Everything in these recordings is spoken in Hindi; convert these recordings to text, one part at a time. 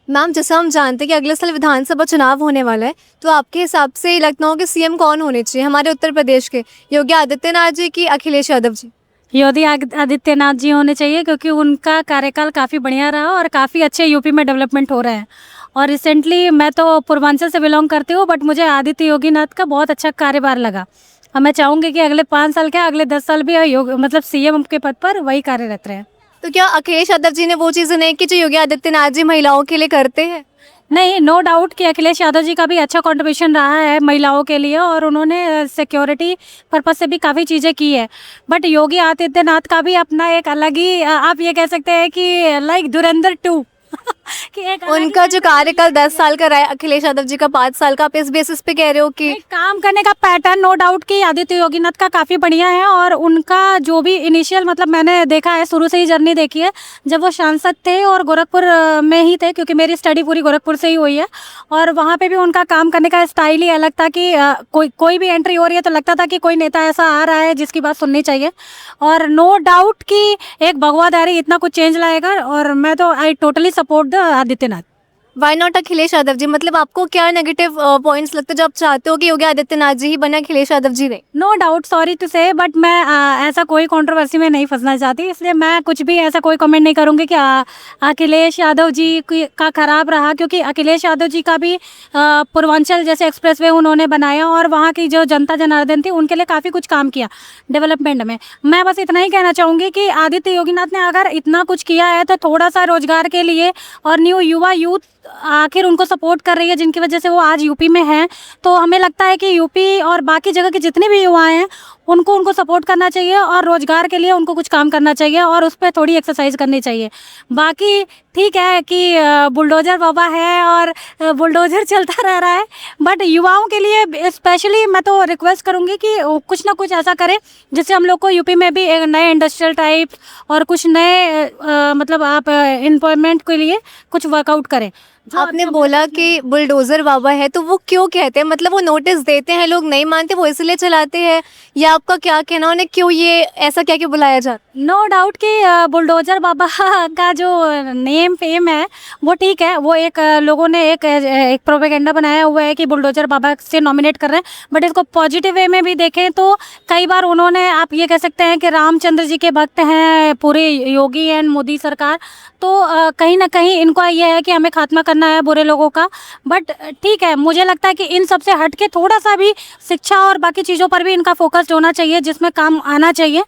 मैम, जैसा हम जानते हैं कि अगले साल विधानसभा चुनाव होने वाला है, तो आपके हिसाब से लखनऊ के सीएम कौन होने चाहिए हमारे उत्तर प्रदेश के? योगी आदित्यनाथ जी की अखिलेश यादव जी? योगी आदित्यनाथ जी होने चाहिए, क्योंकि उनका कार्यकाल काफ़ी बढ़िया रहा और काफ़ी अच्छे यूपी में डेवलपमेंट हो रहे हैं। और रिसेंटली मैं तो पूर्वांचल से बिलोंग करती हूँ, बट मुझे आदित्य योगीनाथ का बहुत अच्छा कार्यभार लगा। और मैं चाहूँगी कि अगले 5 साल क्या, अगले 10 साल भी मतलब सीएम के पद पर वही कार्यरत रहे। तो क्या अखिलेश यादव जी ने वो चीज़ें नहीं की जो योगी आदित्यनाथ जी महिलाओं के लिए करते हैं? नहीं, नो डाउट कि अखिलेश यादव जी का भी अच्छा कंट्रीब्यूशन रहा है महिलाओं के लिए, और उन्होंने सिक्योरिटी पर्पस से भी काफ़ी चीज़ें की है। बट योगी आदित्यनाथ का भी अपना एक अलग ही आप ये कह सकते हैं कि लाइक धुरंधर 2 कि एक अलग ही उनका जो mentality कार्यकाल है। 10 साल का रहा है, अखिलेश यादव जी का 5 साल का, आप इस बेसिस पे कह रहे हो कि नहीं, काम करने का पैटर्न नो डाउट कि आदित्य योगीनाथ का काफ़ी बढ़िया है, और उनका जो भी इनिशियल मतलब मैंने देखा है, शुरू से ही जर्नी देखी है। जब वो सांसद थे और गोरखपुर में ही थे, क्योंकि मेरी स्टडी पूरी गोरखपुर से ही हुई है, और वहाँ पे भी उनका काम करने का स्टाइल ही अलग था कि कोई भी एंट्री हो रही है तो लगता था कि कोई नेता ऐसा आ रहा है जिसकी बात सुननी चाहिए। और नो डाउट कि एक भगवाधारी इतना कुछ चेंज लाएगा, और मैं तो I totally support the Adityanath. Why not Akhilesh Yadav ji? मतलब आपको क्या नेगेटिव पॉइंट्स लगते हैं जो आप चाहते हो कि योगी आदित्यनाथ जी ही बने, अखिलेश यादव जी नहीं? नो डाउट, सॉरी टू से, बट मैं ऐसा कोई कंट्रोवर्सी में नहीं फंसना चाहती, इसलिए मैं कुछ भी ऐसा कोई कमेंट नहीं करूंगी कि अखिलेश यादव जी का खराब रहा, क्योंकि अखिलेश यादव जी का भी पूर्वांचल जैसे एक्सप्रेसवे उन्होंने बनाया, और वहाँ की जो जनता जनार्दन थी उनके लिए काफ़ी कुछ काम किया डेवलपमेंट में। मैं बस इतना ही कहना चाहूँगी कि आदित्य योगीनाथ ने अगर इतना कुछ किया है तो थोड़ा सा रोजगार के लिए, और न्यू युवा यूथ आखिर उनको सपोर्ट कर रही है, जिनकी वजह से वो आज यूपी में हैं। तो हमें लगता है कि यूपी और बाकी जगह के जितने भी युवा हैं उनको सपोर्ट करना चाहिए, और रोजगार के लिए उनको कुछ काम करना चाहिए, और उस पर थोड़ी एक्सरसाइज करनी चाहिए। बाकी ठीक है कि बुलडोजर बाबा है और बुलडोजर चलता रह रहा है, बट युवाओं के लिए स्पेशली मैं तो रिक्वेस्ट करूंगी कि वो कुछ ना कुछ ऐसा करें जिससे हम लोग को यूपी में भी एक नए इंडस्ट्रियल टाइप और कुछ नए मतलब आप एम्प्लॉयमेंट के लिए कुछ वर्कआउट करें। जो आपने अभी बोला हमारे कि बुलडोजर बाबा है, तो वो क्यों कहते हैं? मतलब वो नोटिस देते हैं, लोग नहीं मानते, वो इसलिए चलाते हैं, या आपका क्या कहना, उन्हें क्यों ये ऐसा क्या कि बुलाया जाता? नो डाउट कि बुलडोजर बाबा का जो नेम फेम है वो ठीक है, वो एक लोगों ने एक प्रोपेगेंडा बनाया हुआ है कि बुलडोजर बाबा से नॉमिनेट कर रहे हैं, बट इसको पॉजिटिव वे में भी देखें तो कई बार उन्होंने, आप ये कह सकते हैं कि रामचंद्र जी के भक्त हैं पूरे योगी एंड मोदी सरकार। तो कहीं ना कहीं इनका ये है कि हमें खात्मा करना है बुरे लोगों का। बट ठीक है, मुझे लगता है कि इन सब से हट के थोड़ा सा भी शिक्षा और बाकी चीज़ों पर भी इनका फोकस होना चाहिए, जिसमें काम आना चाहिए,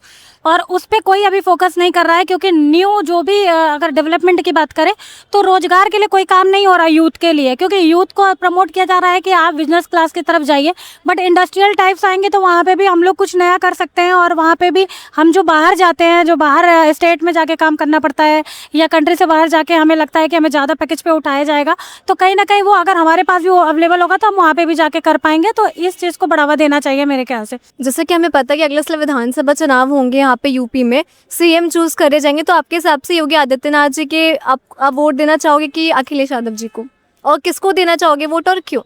और उस पर कोई अभी फोकस नहीं कर रहा है। क्योंकि न्यू जो भी अगर डेवलपमेंट की बात करें तो रोजगार के लिए कोई काम नहीं हो रहा यूथ के लिए, क्योंकि यूथ को प्रमोट किया जा रहा है कि आप बिजनेस क्लास की तरफ जाइए, बट इंडस्ट्रियल टाइप्स आएंगे तो वहाँ पे भी हम लोग कुछ नया कर सकते हैं, और वहाँ पे भी हम जो बाहर जाते हैं, जो बाहर स्टेट में जाके काम करना पड़ता है, या कंट्री से बाहर जाके हमें लगता है कि हमें ज़्यादा पैकेज पे उठाया जाएगा, तो कहीं ना कहीं वो अगर हमारे पास भी वो अवेलेबल होगा तो हम वहाँ पे भी जाके कर पाएंगे। तो इस चीज़ को बढ़ावा देना चाहिए मेरे ख्याल से। जैसे कि हमें पता है कि अगले साल विधानसभा चुनाव होंगे यहाँ पे यूपी में, सीएम चूज करे जाएंगे, तो आपके हिसाब से योगी आदित्यनाथ जी के आप वोट देना चाहोगे कि अखिलेश यादव जी को? और किसको देना चाहोगे वोट, और क्यों?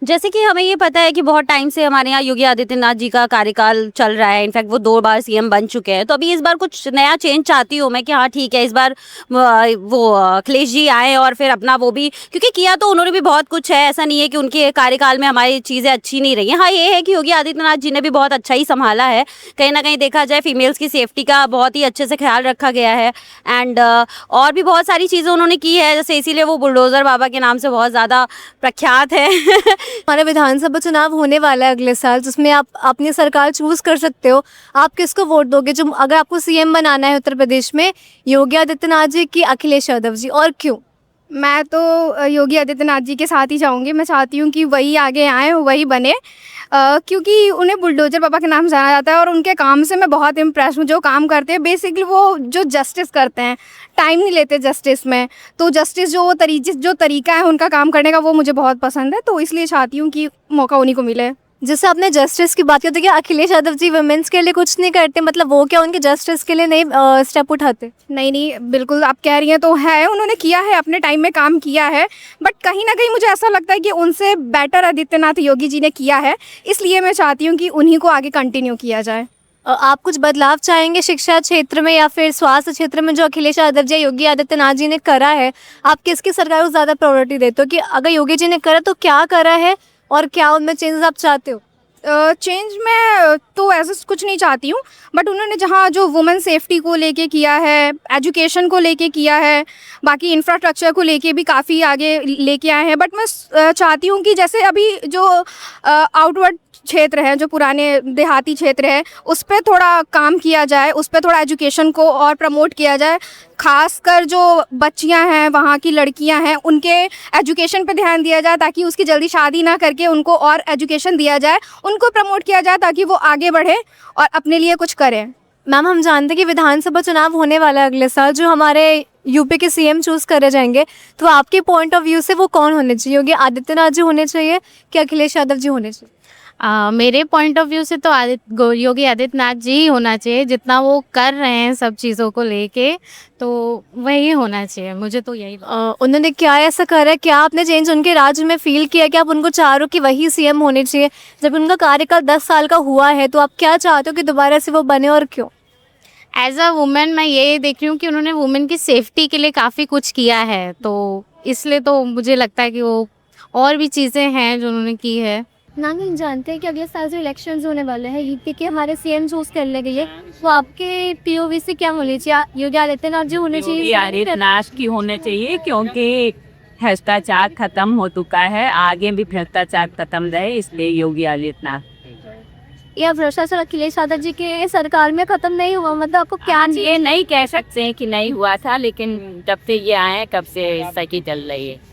जैसे कि हमें ये पता है कि बहुत टाइम से हमारे यहाँ योगी आदित्यनाथ जी का कार्यकाल चल रहा है, इनफैक्ट वो 2 बार सीएम बन चुके हैं। तो अभी इस बार कुछ नया चेंज चाहती हूँ मैं कि हाँ ठीक है, इस बार वो अखिलेश जी आए और फिर अपना वो भी, क्योंकि किया तो उन्होंने भी बहुत कुछ है, ऐसा नहीं है कि उनके कार्यकाल में हमारी चीज़ें अच्छी नहीं रही हैं। हाँ ये है कि योगी आदित्यनाथ जी ने भी बहुत अच्छा ही संभाला है, कहीं ना कहीं देखा जाए फीमेल्स की सेफ्टी का बहुत ही अच्छे से ख्याल रखा गया है, एंड और भी बहुत सारी चीज़ें उन्होंने की है, जैसे इसीलिए वो बुलडोज़र बाबा के नाम से बहुत ज़्यादा प्रख्यात है। हमारा विधानसभा चुनाव होने वाला है अगले साल, जिसमें आप अपनी सरकार चूज कर सकते हो। आप किसको वोट दोगे जो, अगर आपको सीएम बनाना है उत्तर प्रदेश में, योगी आदित्यनाथ जी की अखिलेश यादव जी, और क्यों? मैं तो योगी आदित्यनाथ जी के साथ ही जाऊंगी। मैं चाहती हूँ कि वही आगे आए, वही बने, क्योंकि उन्हें बुलडोजर बाबा के नाम से जाना जाता है, और उनके काम से मैं बहुत इम्प्रेस हूँ। जो काम करते हैं बेसिकली, वो जो जस्टिस करते हैं, टाइम नहीं लेते जस्टिस में, तो जस्टिस जो तरीका है उनका काम करने का वो मुझे बहुत पसंद है, तो इसलिए चाहती हूँ कि मौका उन्हीं को मिले। जैसे आपने जस्टिस की बात की, तो क्या अखिलेश यादव जी वुमेन्स के लिए कुछ नहीं करते? मतलब वो क्या उनके जस्टिस के लिए नहीं स्टेप उठाते? नहीं नहीं, बिल्कुल आप कह रही हैं तो है, उन्होंने किया है, अपने टाइम में काम किया है, बट कहीं ना कहीं मुझे ऐसा लगता है कि उनसे बेटर आदित्यनाथ योगी जी ने किया है, इसलिए मैं चाहती हूँ कि उन्हीं को आगे कंटिन्यू किया जाए। आप कुछ बदलाव चाहेंगे शिक्षा क्षेत्र में या फिर स्वास्थ्य क्षेत्र में जो अखिलेश यादव जी या योगी आदित्यनाथ जी ने करा है? आप किसकी सरकार को ज़्यादा प्रायोरिटी देते हो कि अगर योगी जी ने करा तो क्या करा है और क्या उनमें चेंजेस आप चाहते हो? चेंज मैं तो ऐसा कुछ नहीं चाहती हूँ, बट उन्होंने जहाँ जो वुमेन सेफ्टी को लेके किया है, एजुकेशन को लेके किया है, बाकी इंफ्रास्ट्रक्चर को लेके भी काफ़ी आगे लेके आए हैं। बट मैं चाहती हूँ कि जैसे अभी जो आउटवर्ड क्षेत्र है, जो पुराने देहाती क्षेत्र है, उस पर थोड़ा काम किया जाए, उस पर थोड़ा एजुकेशन को और प्रमोट किया जाए। खासकर जो बच्चियां हैं, वहाँ की लड़कियां हैं, उनके एजुकेशन पे ध्यान दिया जाए ताकि उसकी जल्दी शादी ना करके उनको और एजुकेशन दिया जाए, उनको प्रमोट किया जाए ताकि वो आगे बढ़े और अपने लिए कुछ करें। मैम, हम जानते हैं कि विधानसभा चुनाव होने वाला है अगले साल, जो हमारे यूपी के सीएम चूज करे जाएंगे, तो आपके पॉइंट ऑफ व्यू से वो कौन होने चाहिए? योगी आदित्यनाथ जी होने चाहिए कि अखिलेश यादव जी होने चाहिए? मेरे पॉइंट ऑफ व्यू से तो योगी आदित्यनाथ जी ही होना चाहिए। जितना वो कर रहे हैं सब चीज़ों को लेके, तो वही होना चाहिए। मुझे तो यही उन्होंने क्या ऐसा करा है, क्या आपने चेंज उनके राज्य में फील किया कि आप उनको चाह रहे हो कि वही सीएम होने चाहिए? जब उनका कार्यकाल 10 साल का हुआ है तो आप क्या चाहते हो कि दोबारा से वो बने और क्यों? एज अ वुमेन मैं ये देख रही हूँ कि उन्होंने वुमेन की सेफ्टी के लिए काफ़ी कुछ किया है, तो इसलिए तो मुझे लगता है कि वो और भी चीज़ें हैं जो उन्होंने की है। नाम हम जानते हैं कि अगले साल जो इलेक्शंस होने वाले हैं, यूपी के हमारे सीएम चूज करने के लिए, तो आपके पीओवी से क्या होनी चाहिए? योगी आदित्यनाथ जी होने चाहिए? योगी आदित्यनाथ की होने चाहिए, क्योंकि भ्रष्टाचार खत्म हो चुका है, आगे भी भ्रष्टाचार खत्म रहे, इसलिए योगी आदित्यनाथ। या भ्रष्टाचार अखिलेश यादव जी के सरकार में खत्म नहीं हुआ? मतलब आपको क्या ये नहीं कह सकते हैं कि नहीं हुआ था, लेकिन जब से ये आए तब से सही चल रही है।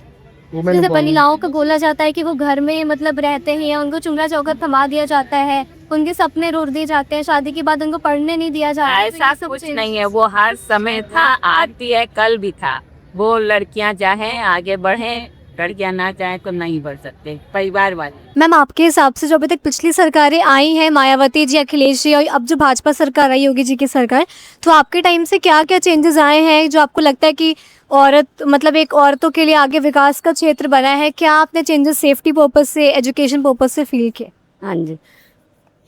जैसे महिलाओं का बोला जाता है कि वो घर में मतलब रहते हैं या उनको चूल्हा चौखट थमा दिया जाता है, उनके सपने रोक दिए जाते हैं, शादी के बाद उनको पढ़ने नहीं दिया जाता है। ऐसा कुछ नहीं है, वो हर समय था, आज भी है, कल भी था। वो लड़कियां चाहें आगे बढ़ें, लड़कियां ना चाहें तो नहीं बढ़ सकते, परिवार वाले। मैम, आपके हिसाब से जो अभी तक पिछली सरकारें आई हैं, मायावती जी, अखिलेश जी, और अब जो भाजपा सरकार आई, योगी जी की सरकार, तो आपके टाइम से क्या क्या चेंजेस आए हैं जो आपको लगता है कि औरत मतलब एक औरतों के लिए आगे विकास का क्षेत्र बना है? क्या आपने चेंजेस सेफ्टी पर्पस से, एजुकेशन पर्पस से फील किए? हाँ जी,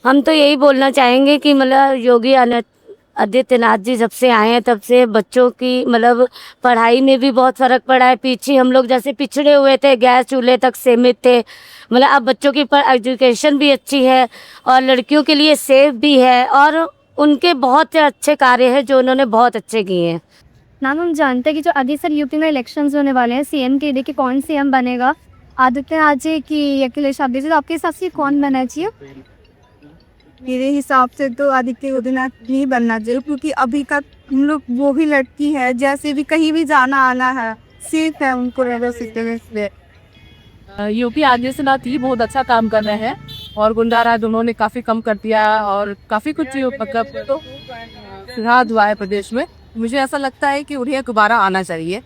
हम तो यही बोलना चाहेंगे कि मतलब योगी आदित्यनाथ जी जब से आए हैं तब से बच्चों की मतलब पढ़ाई में भी बहुत फ़र्क पड़ा है। पीछे हम लोग जैसे पिछड़े हुए थे, गैस चूल्हे तक सीमित थे, मतलब अब बच्चों की एजुकेशन भी अच्छी है और लड़कियों के लिए सेफ भी है, और उनके बहुत से अच्छे कार्य हैं जो उन्होंने बहुत अच्छे किए हैं। मैम, हम जानते हैं कि जो अगले साल यूपी में इलेक्शंस होने वाले हैं, सीएम के लिए कि कौन सीएम बनेगा, आदित्यनाथ जी की अखिलेश यादव जी, तो आपके हिसाब से कौन बनना चाहिए? मेरे हिसाब से तो आदित्यनाथ ही बनना चाहिए, क्योंकि अभी तक हम लोग वो ही लड़की है, जैसे भी कहीं भी जाना आना है सेफ है उनको रहने। योगी आदित्यनाथ ही बहुत अच्छा काम कर रहे हैं और गुंडा राज उन्होंने काफ़ी कम कर दिया और काफ़ी कुछ मतलब तो सुधार हुआ है प्रदेश में। मुझे ऐसा लगता है कि उन्हें दोबारा आना चाहिए।